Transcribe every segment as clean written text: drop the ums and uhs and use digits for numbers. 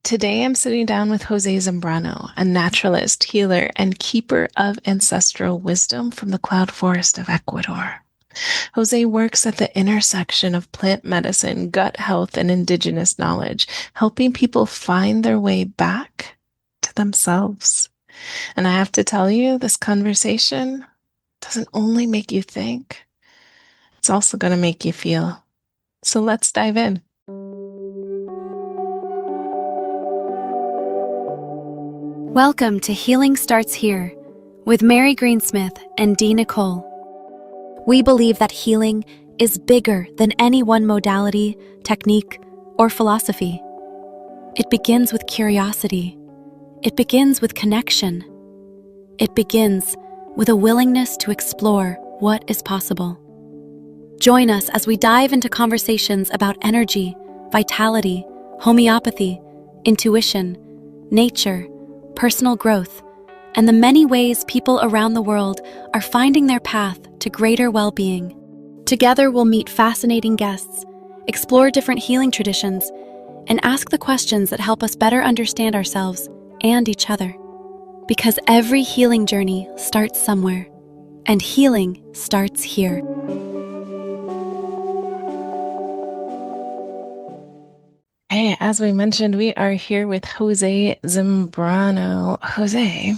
Today I'm sitting down with Jose Zembrano, a naturalist, healer, and keeper of ancestral wisdom from the cloud forest of Ecuador. Jose works at the intersection of plant medicine, gut health, and indigenous knowledge, helping people find their way back to themselves. And I have to tell you, this conversation doesn't only make you think, it's also going to make you feel. So let's dive in. Welcome to Healing Starts Here with Mary Greensmith and Dee Nicole. We believe that healing is bigger than any one modality, technique, or philosophy. It begins with curiosity. It begins with connection. It begins with a willingness to explore what is possible. Join us as we dive into conversations about energy, vitality, homeopathy, intuition, nature, personal growth, and the many ways people around the world are finding their path to greater well-being. Together, we'll meet fascinating guests, explore different healing traditions, and ask the questions that help us better understand ourselves and each other. Because every healing journey starts somewhere, and healing starts here. Hey, as we mentioned, we are here with Jose Zembrano. Jose,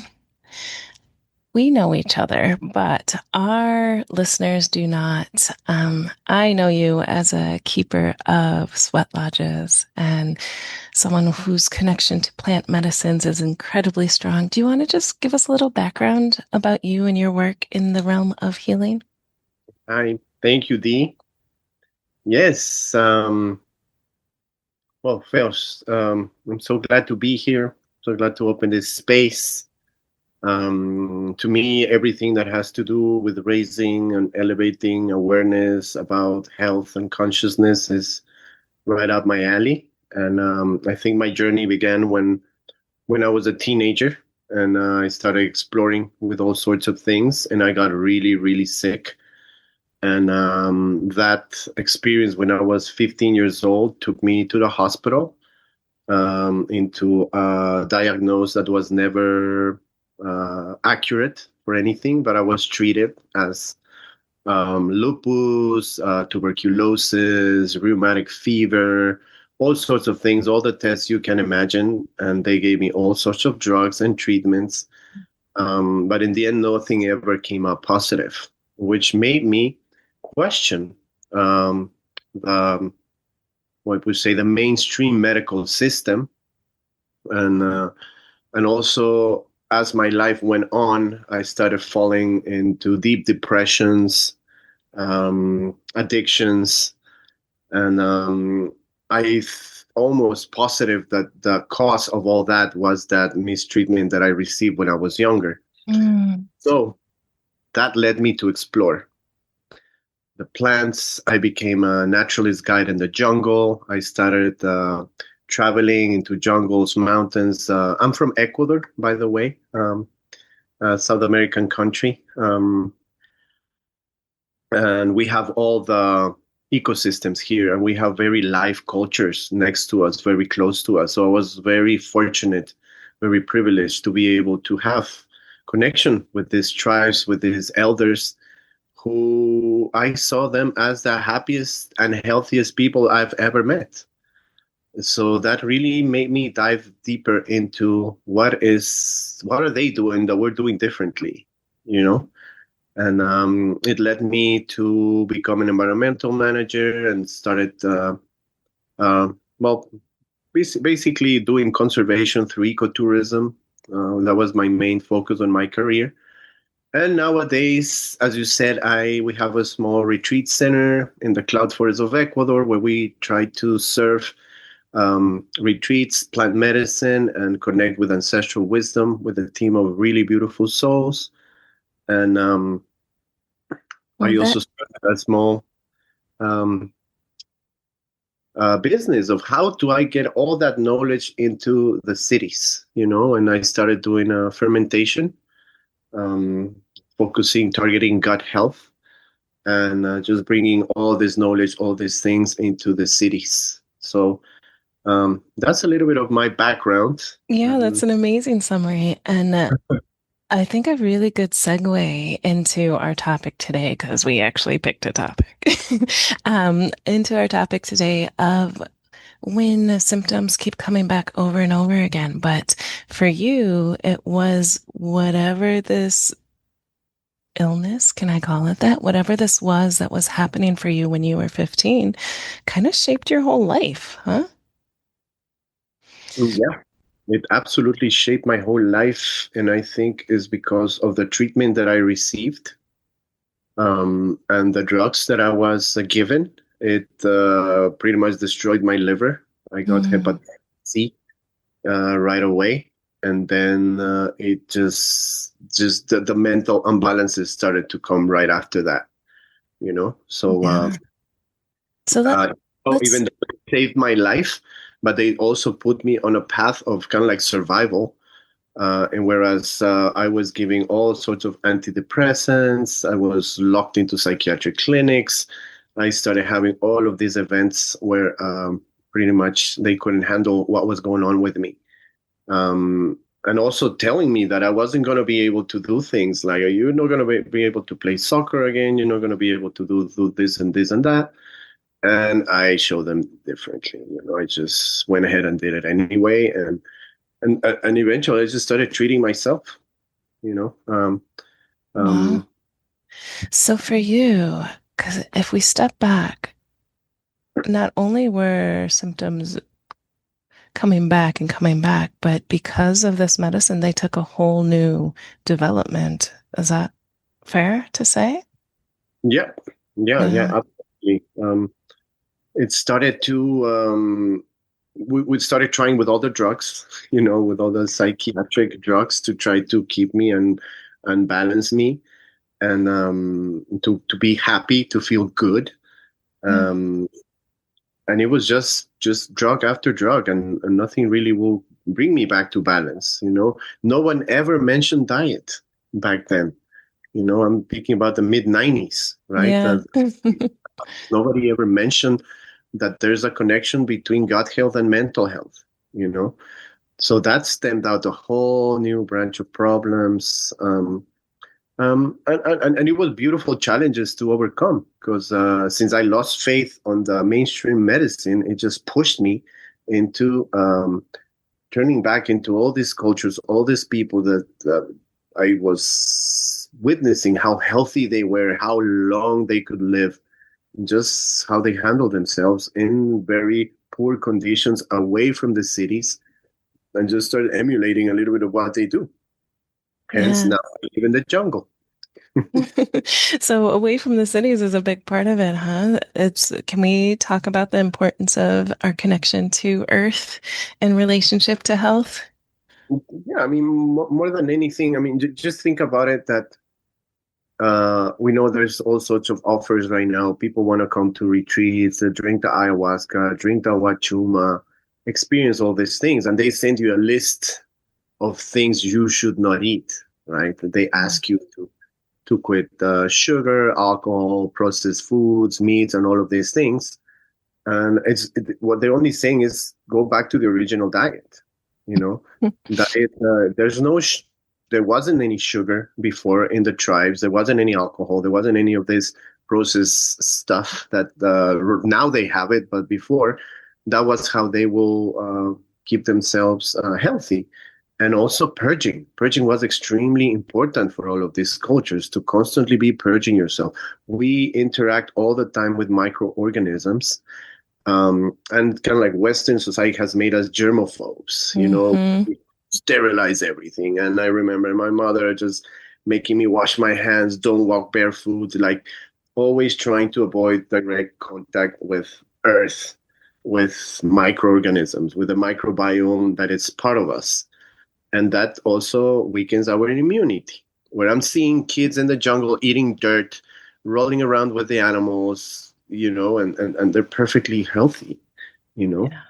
we know each other, but our listeners do not. I know you as a keeper of sweat lodges and someone whose connection to plant medicines is incredibly strong. Do you want to just give us a little background about you and your work in the realm of healing? Hi, thank you, Dee. Yes, well, first, I'm so glad to be here. So glad to open this space. To me, everything that has to do with raising and elevating awareness about health and consciousness is right up my alley. And I think my journey began when I was a teenager, and I started exploring with all sorts of things, and I got really, really sick. And that experience when I was 15 years old took me to the hospital, into a diagnosis that was never accurate for anything, but I was treated as lupus, tuberculosis, rheumatic fever, all sorts of things, all the tests you can imagine. And they gave me all sorts of drugs and treatments. But in the end, nothing ever came up positive, which made me question the what we say the mainstream medical system, and also as my life went on, I started falling into deep depressions, addictions, and almost positive that the cause of all that was that mistreatment that I received when I was younger. So that led me to explore the plants. I became a naturalist guide in the jungle. I started traveling into jungles, mountains. I'm from Ecuador, by the way, South American country. And we have all the ecosystems here, and we have very live cultures next to us, very close to us. So I was very fortunate, very privileged to be able to have connection with these tribes, with these elders, who I saw them as the happiest and healthiest people I've ever met. So that really made me dive deeper into what are they doing that we're doing differently, you know? And it led me to become an environmental manager and started, well, basically doing conservation through ecotourism. That was my main focus on my career. And nowadays, as you said, we have a small retreat center in the cloud forest of Ecuador where we try to serve retreats, plant medicine, and connect with ancestral wisdom with a team of really beautiful souls. And I also started a small business of how do I get all that knowledge into the cities, and I started doing fermentation, targeting gut health, and just bringing all this knowledge, all these things into the cities. So That's a little bit of my background. Yeah, Um, that's an amazing summary. And I think a really good segue into our topic today, because we actually picked a topic, into our topic today of when symptoms keep coming back over and over again. But for you, it was whatever this illness, can I call it that? Whatever this was that was happening for you when you were 15, kind of shaped your whole life, huh? yeah, it absolutely shaped my whole life, and I think is because of the treatment that I received, and the drugs that I was given. It pretty much destroyed my liver. I got Mm, hepatitis C right away, and then it just the mental imbalances started to come right after that. So yeah. So uh, let's, even though it saved my life, but they also put me on a path of kind of like survival. And whereas I was giving all sorts of antidepressants, I was locked into psychiatric clinics. I started having all of these events where pretty much they couldn't handle what was going on with me. And also telling me that I wasn't going to be able to do things like, you're not going to be able to play soccer again. You're not going to be able to do this and that. And I showed them differently. I just went ahead and did it anyway. And eventually I just started treating myself, you know. wow. Um, So for you, because if we step back, not only were symptoms coming back, but because of this medicine, they took a whole new development. Is that fair to say? yeah, yeah, Yeah. absolutely. It started to we started trying with all the drugs, with all the psychiatric drugs to try to keep me and balance me and to be happy, to feel good. Mm. Um, and it was just drug after drug, and nothing really will bring me back to balance. No one ever mentioned diet back then. I'm thinking about the mid 90s, right? Yeah. Nobody ever mentioned that there's a connection between gut health and mental health, you know? So that stemmed out a whole new branch of problems. And it was beautiful challenges to overcome because since I lost faith on the mainstream medicine, it just pushed me into turning back into all these cultures, all these people that I was witnessing how healthy they were, how long they could live, just how they handle themselves in very poor conditions away from the cities, and just started emulating a little bit of what they do. Hence, Yeah. now I live in the jungle. So away from the cities is a big part of it, huh? Can we talk about the importance of our connection to earth in relationship to health? Yeah, I mean, more than anything, I mean, just think about it that we know there's all sorts of offers right now. People want to come to retreats, drink the ayahuasca, drink the wachuma, experience all these things, and they send you a list of things you should not eat, right? They ask you to quit sugar, alcohol, processed foods, meats, and all of these things. And what they're only saying is go back to the original diet. You know, diet. There wasn't any sugar before in the tribes. There wasn't any alcohol. There wasn't any of this processed stuff that now they have it. But before, that was how they will keep themselves healthy. And also purging. Purging was extremely important for all of these cultures to constantly be purging yourself. We interact all the time with microorganisms, and kind of like Western society has made us germophobes, Hmm. sterilize everything. And I remember my mother just making me wash my hands, don't walk barefoot, like always trying to avoid direct contact with earth, with microorganisms, with the microbiome that is part of us. And that also weakens our immunity. Where I'm seeing kids in the jungle eating dirt, rolling around with the animals, and they're perfectly healthy, you know. Yeah.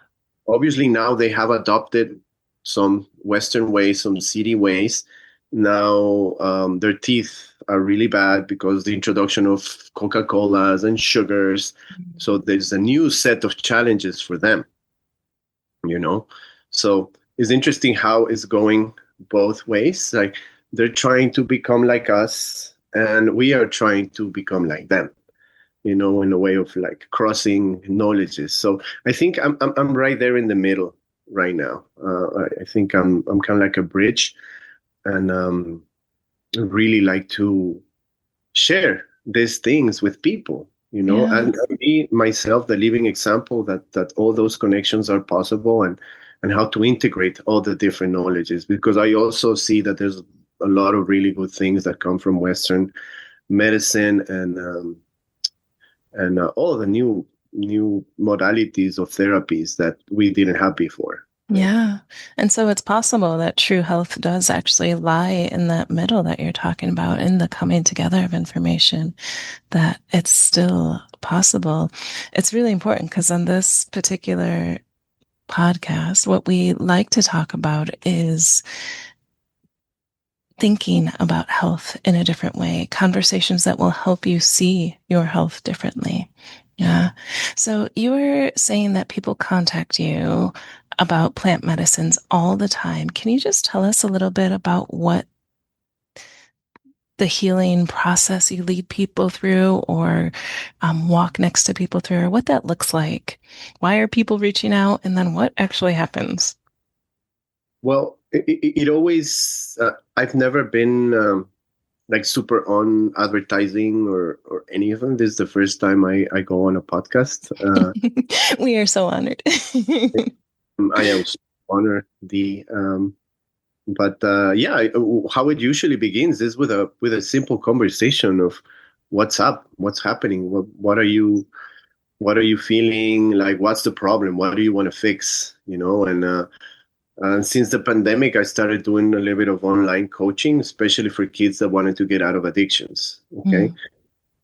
Obviously, now they have adopted some Western ways, some city ways. Now their teeth are really bad because the introduction of Coca-Colas and sugars. So there's a new set of challenges for them. you know. So it's interesting how it's going both ways. Like they're trying to become like us, and we are trying to become like them, in a way of like crossing knowledges. So I think I'm right there in the middle right now. I think I'm kind of like a bridge, and I really like to share these things with people, Yeah. and me myself, the living example that all those connections are possible, and how to integrate all the different knowledges, because I also see that there's a lot of really good things that come from Western medicine, and all the new modalities of therapies that we didn't have before. Yeah. And so it's possible that true health does actually lie in that middle that you're talking about, in the coming together of information, that it's still possible. It's really important because on this particular podcast, what we like to talk about is thinking about health in a different way, conversations that will help you see your health differently. Yeah. So you were saying that people contact you about plant medicines all the time. Can you just tell us a little bit about what the healing process you lead people through, or walk next to people through, or what that looks like? Why are people reaching out? And then what actually happens? Well, it always, I've never been like super on advertising or any of them. This is the first time I go on a podcast. We are so honored. I am so honored, the but yeah, how it usually begins is with a simple conversation of what's up, what's happening, what are you feeling, like what's the problem, what do you want to fix, and since the pandemic, I started doing a little bit of online coaching, especially for kids that wanted to get out of addictions. Okay. Mm,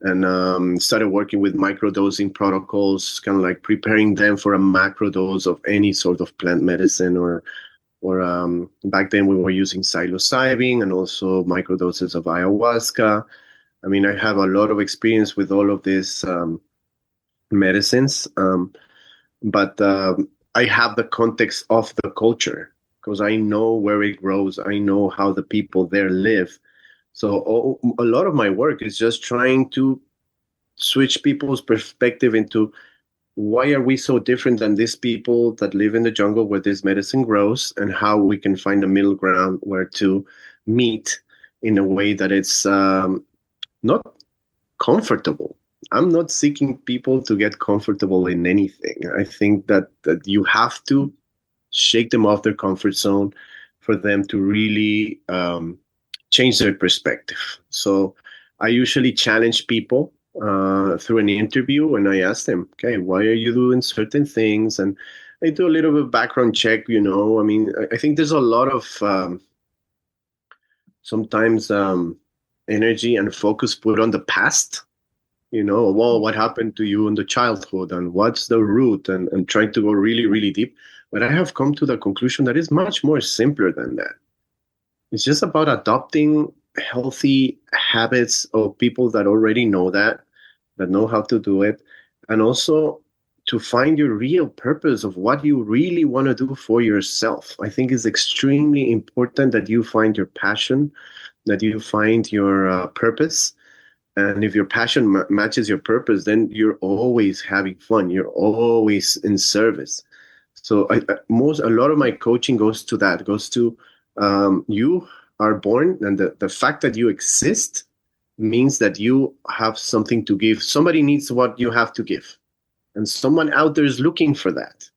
And started working with microdosing protocols, kind of like preparing them for a macro dose of any sort of plant medicine, or back then we were using psilocybin and also microdoses of ayahuasca. I mean, I have a lot of experience with all of these medicines. But I have the context of the culture because I know where it grows. I know how the people there live. So a lot of my work is just trying to switch people's perspective into why are we so different than these people that live in the jungle where this medicine grows, and how we can find a middle ground where to meet in a way that it's not comfortable. I'm not seeking people to get comfortable in anything. I think that you have to shake them off their comfort zone for them to really change their perspective. So I usually challenge people through an interview, and I ask them, okay, why are you doing certain things? And I do a little bit of background check. I mean, I think there's a lot of sometimes energy and focus put on the past. Well, what happened to you in the childhood, and what's the root, and trying to go really, really deep. But I have come to the conclusion that it's much more simpler than that. It's just about adopting healthy habits of people that already know that know how to do it, and also to find your real purpose of what you really want to do for yourself. I think it's extremely important that you find your passion, that you find your purpose. And if your passion matches your purpose, then you're always having fun. You're always in service. So a lot of my coaching goes to that. Goes to you are born, and the fact that you exist means that you have something to give. Somebody needs what you have to give, and someone out there is looking for that.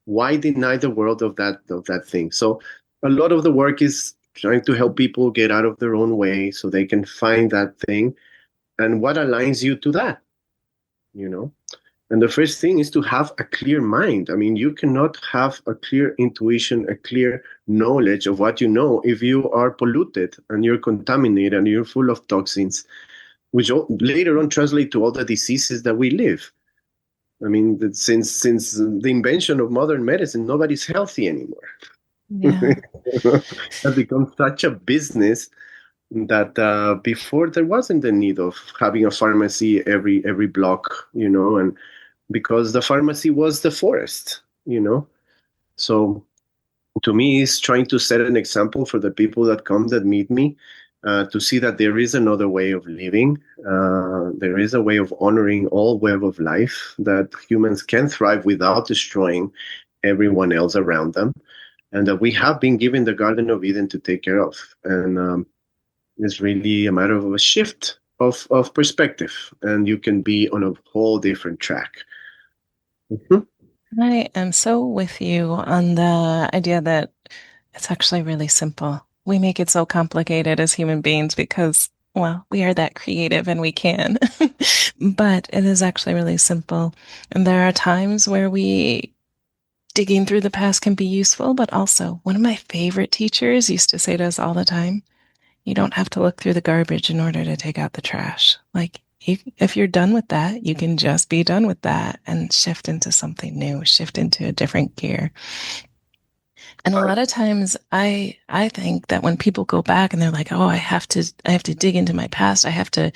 Why deny the world of that thing? So a lot of the work is trying to help people get out of their own way so they can find that thing and what aligns you to that, you know and the first thing is to have a clear mind. I mean, you cannot have a clear intuition, a clear knowledge of what you know, if you are polluted and you're contaminated and you're full of toxins, which later on translate to all the diseases that we live. I mean, that since the invention of modern medicine, nobody's healthy anymore. yeah. That becomes such a business that before there wasn't the need of having a pharmacy every block, and because the pharmacy was the forest. So to me, it's trying to set an example for the people that come that meet me, to see that there is another way of living. There is a way of honoring all web of life, that humans can thrive without destroying everyone else around them, and that we have been given the Garden of Eden to take care of. And it's really a matter of a shift of perspective, and you can be on a whole different track. Mhm. I am so with you on the idea that it's actually really simple. We make it so complicated as human beings because, well, we are that creative and we can. But it is actually really simple. And there are times where we digging through the past can be useful, but also one of my favorite teachers used to say to us all the time, you don't have to look through the garbage in order to take out the trash. Like, if you're done with that, you can just be done with that and shift into something new, shift into a different gear. And a lot of times I think that when people go back and they're like, "Oh, I have to dig into my past. I have to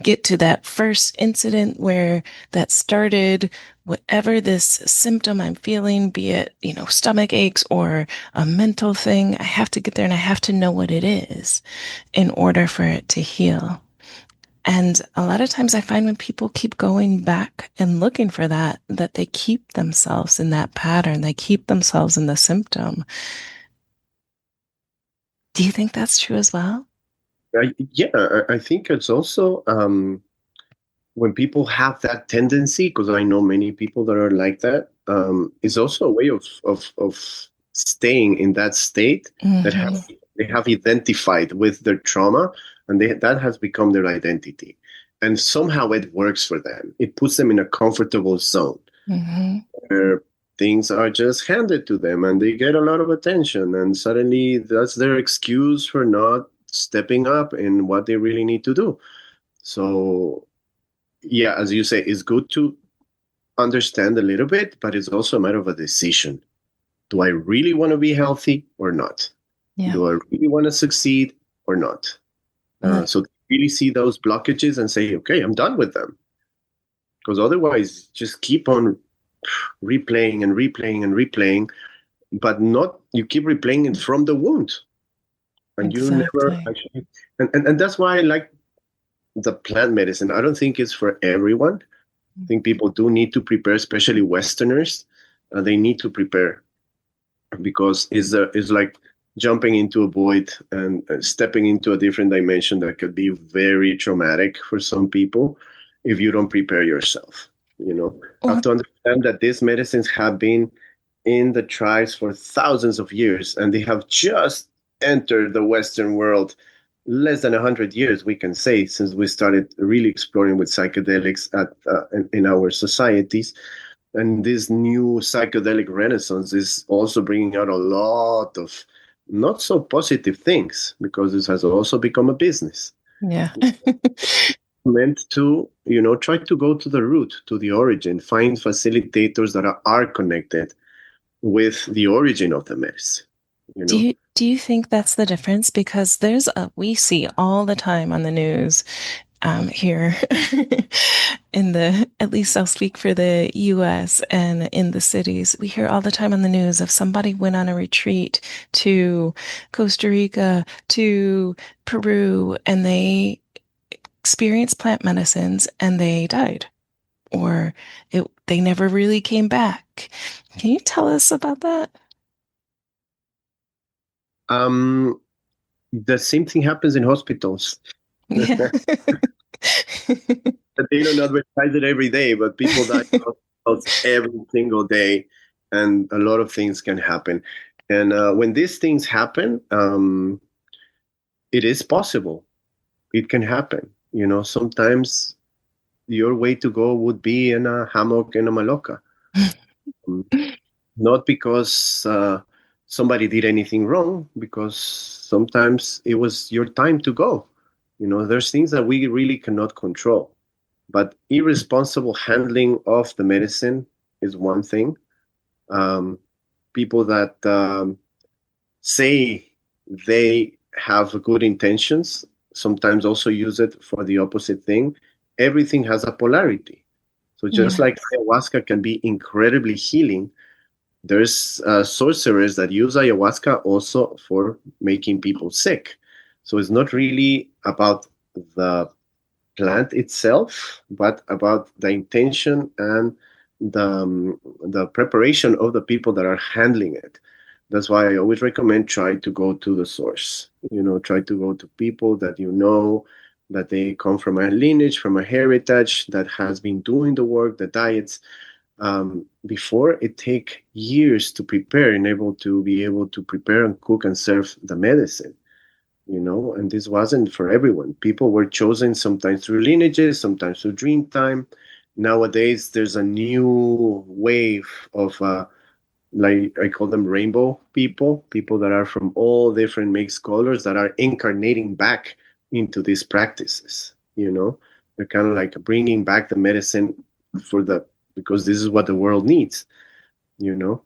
get to that first incident where that started whatever this symptom I'm feeling, be it, stomach aches or a mental thing. I have to get there and I have to know what it is in order for it to heal." And a lot of times I find when people keep going back and looking for that, that they keep themselves in that pattern. They keep themselves in the symptom. Do you think that's true as well? Yeah, I think it's also, when people have that tendency, because I know many people that are like that, is also a way of staying in that state, that Hmm. have they have identified with their trauma, and that has become their identity, and somehow it works for them. It puts them in a comfortable zone Hmm. where things are just handed to them, and they get a lot of attention, and suddenly that's their excuse for not stepping up in what they really need to do. So yeah, as you say, it's good to understand a little bit, but it's also a matter of a decision. Do I really want to be healthy or not? Yeah. Do I really want to succeed or not? And So really see those blockages and say, okay, I'm done with them. Because otherwise, just keep on replaying and replaying and replaying, but not, you keep replaying it from the wound. And you never exactly. actually, and that's why I like the plant medicine. I don't think it's for everyone. I think people do need to prepare, especially Westerners. They need to prepare, because it's like jumping into a void and stepping into a different dimension that could be very traumatic for some people if you don't prepare yourself. Have Well, to understand that these medicines have been in the tribes for thousands of years, and they have just entered the Western world less than 100 years, we can say, since we started really exploring with psychedelics in our societies. And this new psychedelic renaissance is also bringing out a lot of not so positive things, because this has also become a business yeah. meant to, try to go to the root, to the origin, find facilitators that are connected with the origin of the medicine, you Do know. you think that's the difference? Because we see all the time on the news, here at least I'll speak for the US and in the cities, we hear all the time on the news of somebody went on a retreat to Costa Rica, to Peru, and they experienced plant medicines and they died, or they never really came back. Can you tell us about that? um the same thing happens in hospitals. Yeah. They don't advertise it every day, but people die in hospitals every single day, and a lot of things can happen. And when these things happen, it is possible. It can happen. Sometimes your way to go would be in a hammock in a maloca. Um, Not because somebody did anything wrong, because sometimes it was your time to go. There's things that we really cannot control. But irresponsible handling of the medicine is one thing. Um, People that say they have good intentions sometimes also use it for the opposite thing. Everything has a polarity. So just Yeah. like ayahuasca can be incredibly healing, There's sorcerers that use ayahuasca also for making people sick. So it's not really about the plant itself, but about the intention and the preparation of the people that are handling it. That's why I always recommend try to go to the source. Try to go to people that that they come from a lineage, from a heritage that has been doing the work, the diets. Before it take years to prepare and able to be able to prepare and cook and serve the medicine. And this wasn't for everyone. People were chosen sometimes through lineages, sometimes through dream time. Nowadays, there's a new wave of, like I call them rainbow people that are from all different mixed colors that are incarnating back into these practices. They're kind of like bringing back the medicine for because this is what the world needs. You know,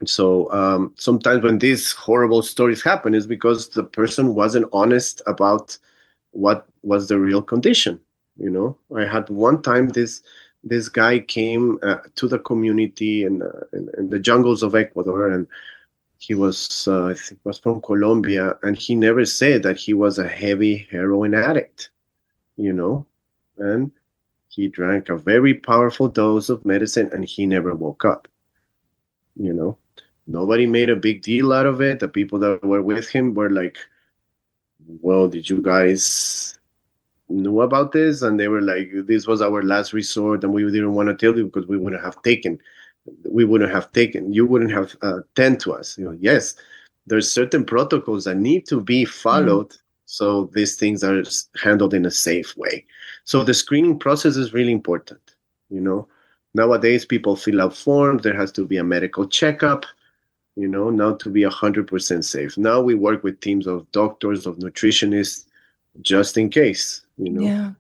so sometimes when these horrible stories happen, is because the person wasn't honest about what was the real condition. I had one time this guy came to the community in the jungles of Ecuador, and he was I think was from Colombia, and he never said that he was a heavy heroin addict. You know, and he drank a very powerful dose of medicine, and he never woke up. You know, nobody made a big deal out of it. The people that were with him were like, well, did you guys knew about this? And they were like, this was our last resort, and we didn't want to tell you because you wouldn't have tend to us. Yes, there's certain protocols that need to be Mm. followed, so these things are handled in a safe way. So the screening process is really important. you know Nowadays people fill out forms, there has to be a medical checkup, now to be 100% safe. Now we work with teams of doctors, of nutritionists, just in case. Yeah. And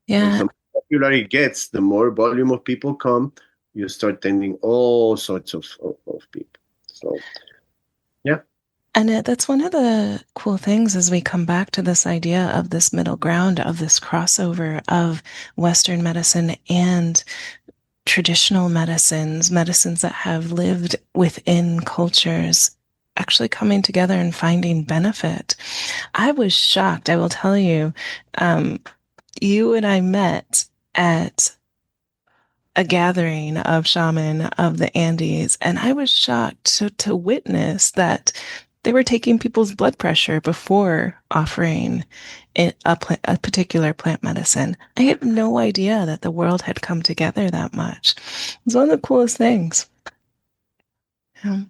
Yeah. the more popular it gets, the more volume of people come, you start tending all sorts of people. So, yeah. And that's one of the cool things as we come back to this idea of this middle ground, of this crossover of Western medicine and traditional medicines that have lived within cultures actually coming together and finding benefit. I was shocked, I will tell you. Um, you and I met at a gathering of shaman of the Andes, and I was shocked to witness that they were taking people's blood pressure before offering a particular plant medicine. I had no idea that the world had come together that much. It's one of the coolest things. Um,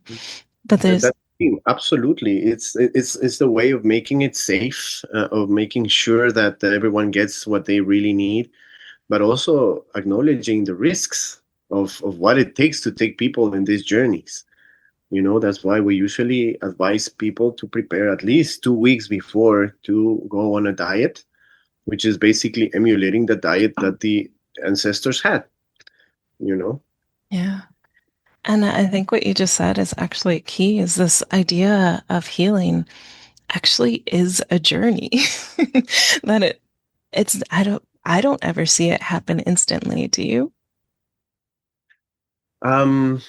but there's, That's absolutely. It's the way of making it safe, of making sure that everyone gets what they really need, but also acknowledging the risks of what it takes to take people in these journeys. That's why we usually advise people to prepare at least 2 weeks before to go on a diet, which is basically emulating the diet that the ancestors had, you know? yeah. And I think what you just said is actually key is this idea of healing actually is a journey. That it's I don't ever see it happen instantly, do you? Um,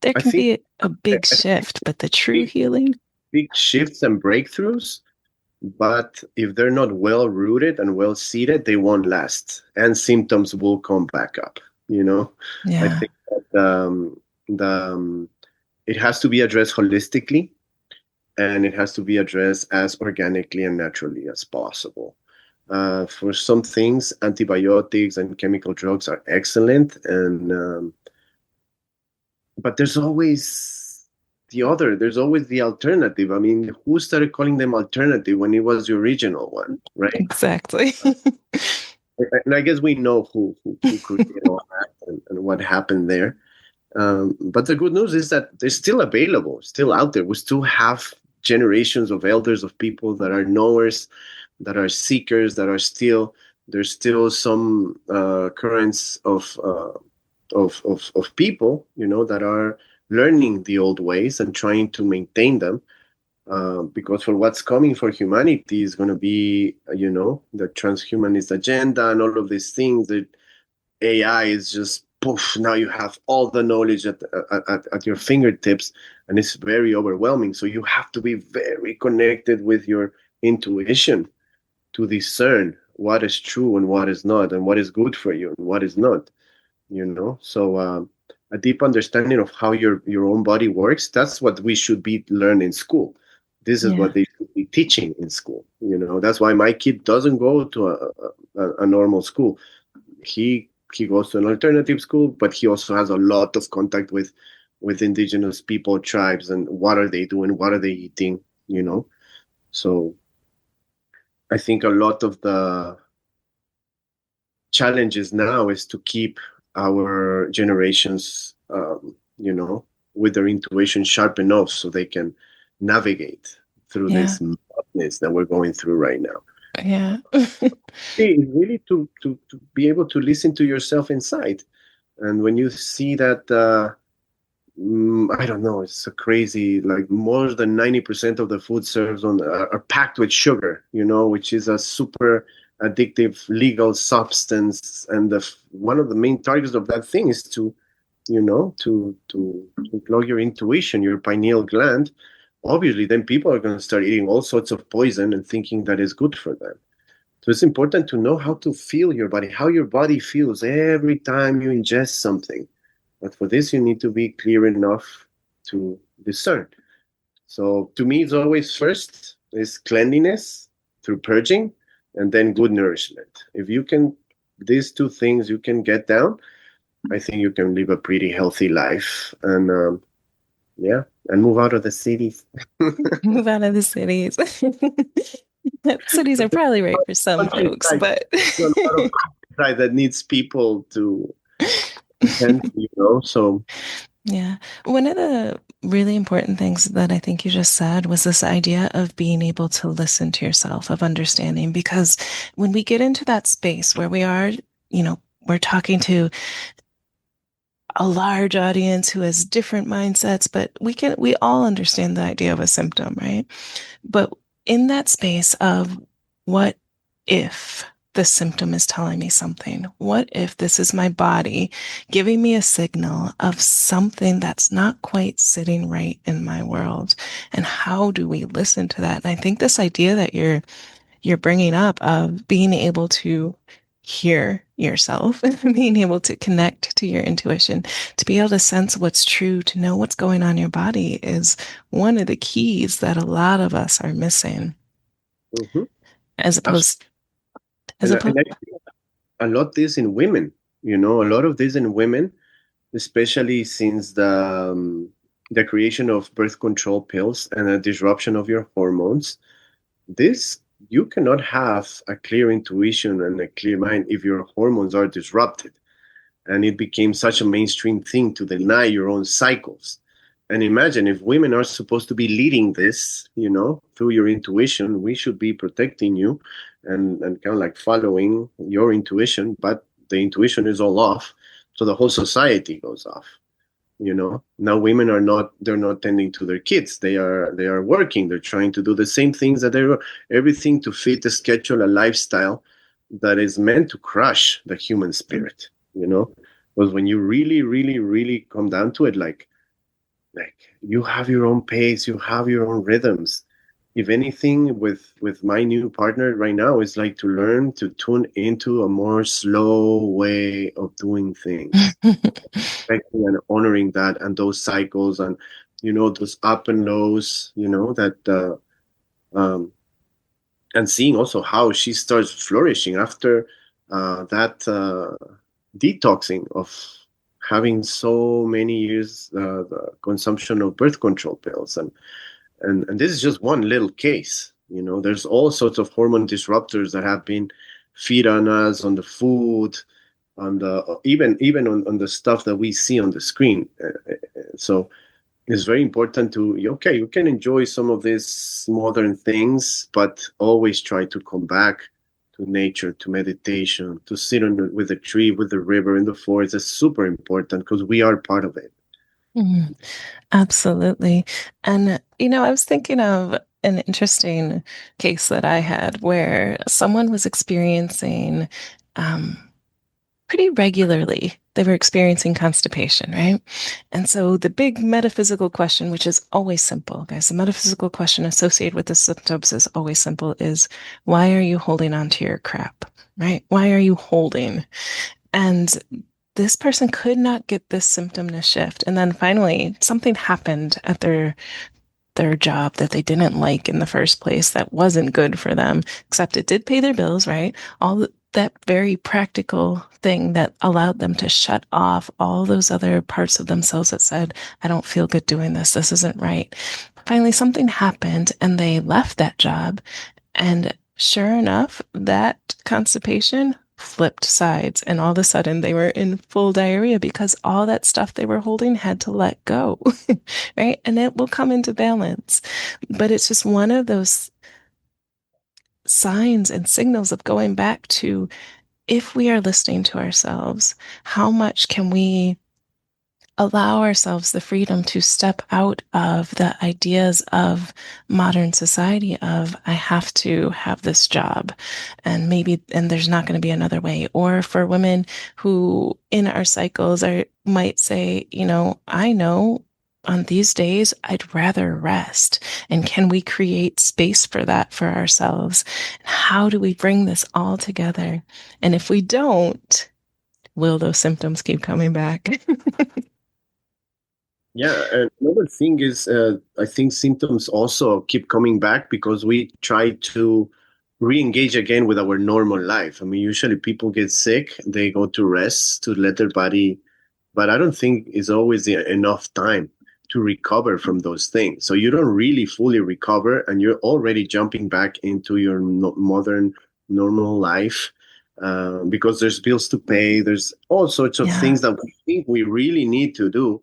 There I can think, be a big I think shift, but the true big, healing, big shifts and breakthroughs, but if they're not well rooted and well seated, they won't last, and symptoms will come back up. I yeah. think that the it has to be addressed holistically, and it has to be addressed as organically and naturally as possible. For some things, antibiotics and chemical drugs are excellent, and but there's always the alternative. I mean, who started calling them alternative when it was the original one, right? Exactly. And I guess we know who created all that, and what happened there. But the good news is that they're still available, still out there. We still have generations of elders, of people that are knowers, that are seekers, that are still there's still some currents of people, that are learning the old ways and trying to maintain them. Because for what's coming for humanity is going to be, the transhumanist agenda and all of these things that AI is just poof, now you have all the knowledge at your fingertips, and it's very overwhelming. So you have to be very connected with your intuition to discern what is true and what is not, and what is good for you and what is not. So a deep understanding of how your own body works, that's what we should be learning in school. This is Yeah. what they should be teaching in school. That's why my kid doesn't go to a normal school. He goes to an alternative school, but he also has a lot of contact with indigenous people, tribes, and what are they doing, what are they eating. So I think a lot of the challenges now is to keep our generations, with their intuition sharp enough so they can navigate through Yeah. this madness that we're going through right now. Yeah. It's really to be able to listen to yourself inside. And when you see that, I don't know, it's a crazy, like more than 90% of the food served are packed with sugar, which is a super addictive legal substance. And one of the main targets of that thing is to plug your intuition, your pineal gland. Obviously, then people are going to start eating all sorts of poison and thinking that is good for them. So it's important to know how to feel your body, how your body feels every time you ingest something. But for this, you need to be clear enough to discern. So to me, it's always first is cleanliness through purging, and then good nourishment. If you can, these two things you can get down, I think you can live a pretty healthy life. And yeah, and move out of the cities. Move out of the cities. Cities are probably right for some folks, Countryside, but a lot of countryside that needs people to attend to. So yeah. One of the really important things that I think you just said was this idea of being able to listen to yourself, of understanding, because when we get into that space where we're talking to a large audience who has different mindsets, but we all understand the idea of a symptom, right? But in that space of what if the symptom is telling me something? What if this is my body giving me a signal of something that's not quite sitting right in my world? And how do we listen to that? And I think this idea that you're bringing up of being able to hear yourself, being able to connect to your intuition, to be able to sense what's true, to know what's going on in your body is one of the keys that a lot of us are missing, mhm, as absolutely. opposed, as opposed, And I think a lot this in women, a lot of this in women, especially since the creation of birth control pills and a disruption of your hormones. This you cannot have a clear intuition and a clear mind if your hormones are disrupted. And it became such a mainstream thing to deny your own cycles. And imagine if women are supposed to be leading this, through your intuition, we should be protecting you and kind of like following your intuition, but the intuition is all off. So the whole society goes off. Now women they're not tending to their kids. They are working. They're trying to do the same things that they were, everything to fit a schedule, a lifestyle that is meant to crush the human spirit. Because when you really, really, really come down to it, like you have your own pace, you have your own rhythms. If anything, with my new partner right now, is like to learn to tune into a more slow way of doing things, respecting and honoring that and those cycles, and those up and lows, that um and seeing also how she starts flourishing after that detoxing of having so many years the consumption of birth control pills. And this is just one little case. There's all sorts of hormone disruptors that have been feed on us, on the food, on the even on the stuff that we see on the screen. So it's very important to, okay, you can enjoy some of these modern things, but always try to come back to nature, to meditation, to sit with the tree, with the river, in the forest. It's super important because we are part of it. Mhm. Absolutely. And, I was thinking of an interesting case that I had where someone was experiencing, um, pretty regularly they were experiencing constipation, right? And so the big metaphysical question, which is always simple, guys, the metaphysical question associated with the symptoms is always simple, is why are you holding on to your crap, right? Why are you holding? And this person could not get this symptom to shift. And then finally, something happened at their job that they didn't like in the first place that wasn't good for them, except it did pay their bills, right? That very practical thing that allowed them to shut off all those other parts of themselves that said, I don't feel good doing this. This isn't right. Finally, something happened and they left that job. And sure enough, that constipation flipped sides. And all of a sudden, they were in full diarrhea because all that stuff they were holding had to let go, right? And it will come into balance. But it's just one of those signs and signals of going back to if we are listening to ourselves, how much can we allow ourselves the freedom to step out of the ideas of modern society of I have to have this job and maybe and there's not going to be another way, or for women who in our cycles are might say, I know on these days I'd rather rest, and can we create space for that for ourselves? How do we bring this all together? And if we don't, will those symptoms keep coming back? Yeah, and another thing is, I think symptoms also keep coming back because we try to re-engage again with our normal life. I mean, usually people get sick, they go to rest to let their body, but I don't think it's always enough time to recover from those things. So you don't really fully recover, and you're already jumping back into your modern normal life. Because there's bills to pay, there's all sorts of Yeah, things that we think we really need to do,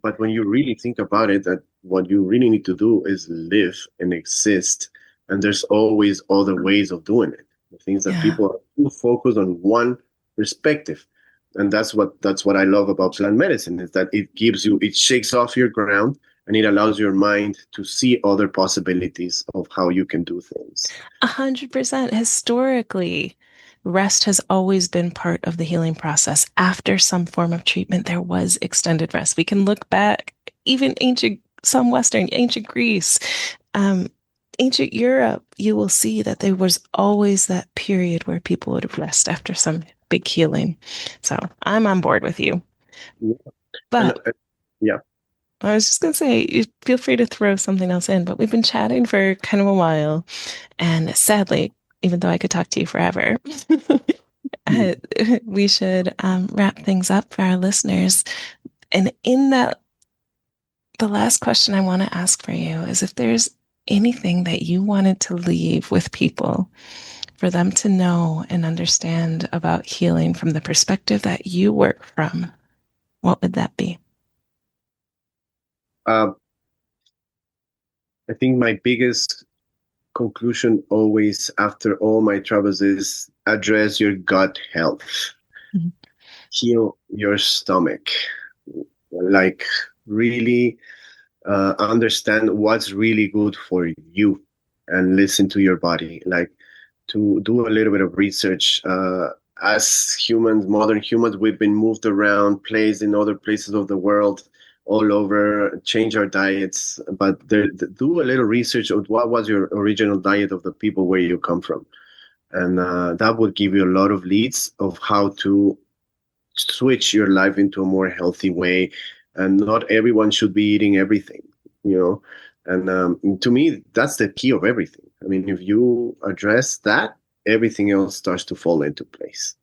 but when you really think about it, that what you really need to do is live and exist, and there's always other ways of doing it. The things that yeah. people are too focused on one perspective, and that's what I love about plant medicine, is that it shakes off your ground, and it allows your mind to see other possibilities of how you can do things. 100%. Historically, rest has always been part of the healing process. After some form of treatment, there was extended rest. We can look back, even ancient Greece, um, ancient Europe, you will see that there was always that period where people would rest after some big healing. So I'm on board with you. Yeah. And But yeah. I was just going to say, you feel free to throw something else in, but we've been chatting for kind of a while. And sadly, even though I could talk to you forever, Mm. uh, we should wrap things up for our listeners. And in that, the last question I want to ask for you is if there's anything that you wanted to leave with people for them to know and understand about healing from the perspective that you work from, what would that be? Uh, I think my biggest conclusion always after all my travels is address your gut health, Mhm. heal your stomach, like really understand what's really good for you, and listen to your body, like to do a little bit of research. As humans, modern humans, we've been moved around, placed in other places of the world, all over, change our diets, but do a little research of what was your original diet of the people where you come from, and that would give you a lot of leads of how to switch your life into a more healthy way. And not everyone should be eating everything, you know. And to me, that's the key of everything. I mean, if you address that, everything else starts to fall into place.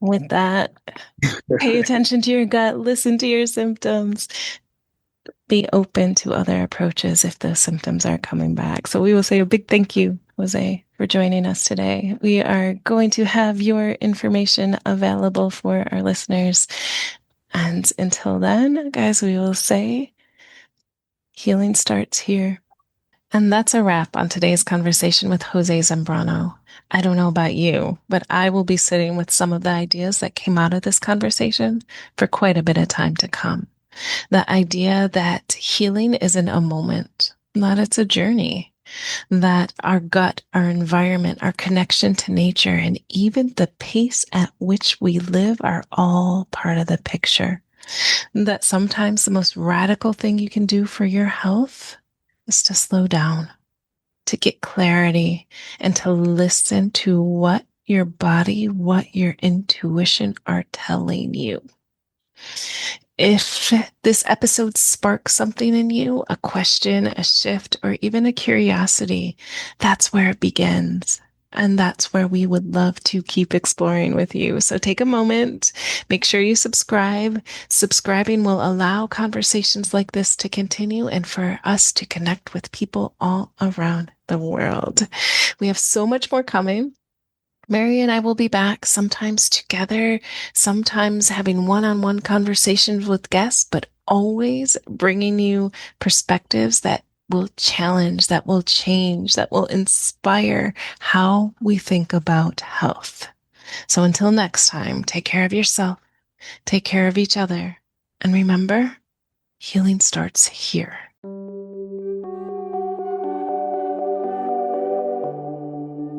With that, pay attention to your gut, listen to your symptoms, be open to other approaches if the symptoms are coming back. So we will say a big thank you, Jose, for joining us today. We are going to have your information available for our listeners. And until then, guys, we will say healing starts here. And that's a wrap on today's conversation with Jose Zembrano. I don't know about you, but I will be sitting with some of the ideas that came out of this conversation for quite a bit of time to come. The idea that healing isn't a moment, that it's a journey. that our gut, our environment, our connection to nature, and even the pace at which we live are all part of the picture. That sometimes the most radical thing you can do for your health is to slow down, to get clarity, and to listen to what your body, what your intuition are telling you. If this episode sparks something in you, a question, a shift, or even a curiosity, that's where it begins. And that's where we would love to keep exploring with you. So take a moment, make sure you subscribe. Subscribing will allow conversations like this to continue and for us to connect with people all around the world. We have so much more coming. Mary and I will be back, sometimes together, sometimes having one-on-one conversations with guests, but always bringing you perspectives that will challenge, that will change, that will inspire how we think about health. So until next time, take care of yourself, take care of each other, and remember, healing starts here.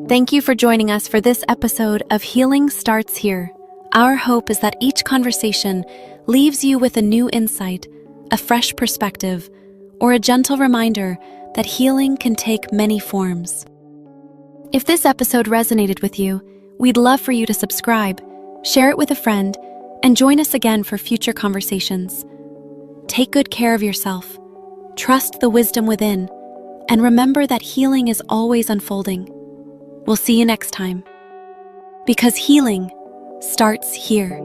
Thank you for joining us for this episode of Healing Starts Here. Our hope is that each conversation leaves you with a new insight, a fresh perspective, or a gentle reminder that healing can take many forms. If this episode resonated with you, we'd love for you to subscribe, share it with a friend, and join us again for future conversations. Take good care of yourself, trust the wisdom within, and remember that healing is always unfolding. We'll see you next time. Because healing starts here.